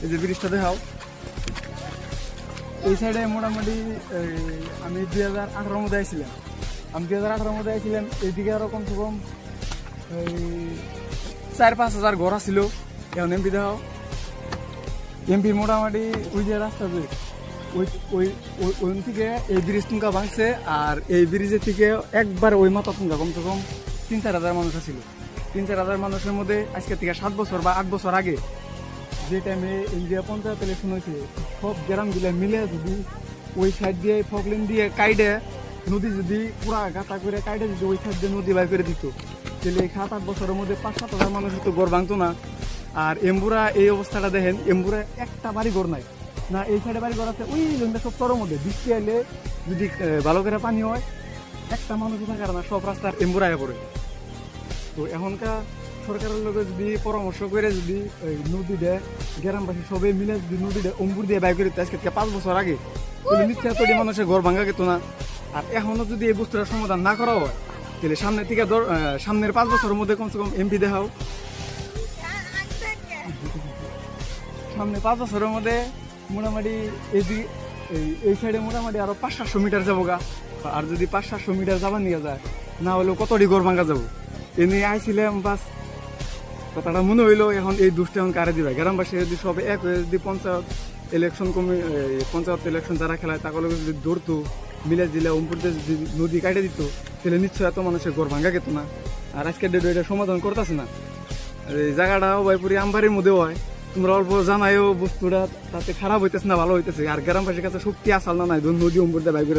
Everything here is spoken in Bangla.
এই যে ব্রিজটা দেখাও, এই সাইডে মোটামুটি আমি 2018 মধ্যে আইছিলাম। আমি 2018 মধ্যে আইছিলাম, এইদিকে আরো কমসে কম 4-5 হাজার ঘর ছিল। এখন এমপি দেখাও, এমপি মোটামুটি ওই যে রাস্তা যে ওই থেকে এই ব্রিজ টুঙ্কা ভাঙছে, আর এই ব্রিজের থেকে একবার ওই মাথা টুঙ্কা কমসে কম 3-4 হাজার মানুষ ছিল। 3-4 হাজার মানুষের মধ্যে আজকে থেকে 7 বছর বা 8 বছর আগে যে টাইমে ইন্ডিয়া পঞ্চায়েত ইলেকশন হয়েছে, সব গ্রামগুলো মিলে যদি ওই সাইড দিয়ে ফকলেন দিয়ে কাইডে নদী যদি পুরা গাঁথা করে কাইডে যদি ওই সাইড দিয়ে নদী বাইর করে দিত, তাহলে এই 7-8 বছরের মধ্যে 5-7 হাজার মানুষের তো ঘর ভাঙতো না। আর এম্বুরা এই অবস্থাটা দেখেন, এম্বুরা একটা বাড়ি ঘর নাই না, এই সাইডে বাড়ি ঘর আছে, ওই জন্য সব চরের মধ্যে বৃষ্টি আইলে যদি ভালো করে পানি হয় একটা মানুষ থাকার না, সব রাস্তার এম্বুরায় পড়ে। তো এখনকার সরকারের লোক যদি পরামর্শ করে যদি নদী দেয়, গ্রামবাসী সবাই মিলে যদি নদী দেয় অম্বুর দিয়ে বাইর করে দিতে আজকে 5 বছর আগে, তাহলে নিশ্চয় এতটি মানুষের ঘর ভাঙা যেত না। আর এখনো যদি এই বস্তুটার সমাধান না করা হয়, তাহলে সামনের থেকে সামনের 5 বছরের মধ্যে কমসে কম এমপি দেখাও, সামনে 5 বছরের মধ্যে মোটামুটি এই সাইডে মোটামুটি আরো 500-700 মিটার যাবো গা। আর যদি 500-700 মিটার যাবার নিয়ে যায়, না হলেও কতটি ঘর ভাঙা যাবো। এ নিয়ে আইছিলাম, বাস কথাটা মনে হইলো। এখন এই দুষ্টা এখন কারে দিবে, গ্রামবাসী যদি সব এক হয়ে যদি পঞ্চায়েত ইলেকশন যারা খেলায় তাগুলো যদি ধরতো, মিলে দিলে অম্পুরতে যদি নদী কাটে দিত, তাহলে নিশ্চয় এত মানুষের ঘর ভাঙা যেত না। আর আজকের ডেটে এটা সমাধান করতেছে না। এই জায়গাটাও ভাইপুরি আমবাড়ির মধ্যেও হয়, তোমরা অল্প জানাইও বস্তুটা তাতে খারাপ হইতেছে না ভালো হইতেছে। আর গ্রামবাসীর কাছে শক্তি আসাল না নাই নদী অম্পুরতে বাইর করে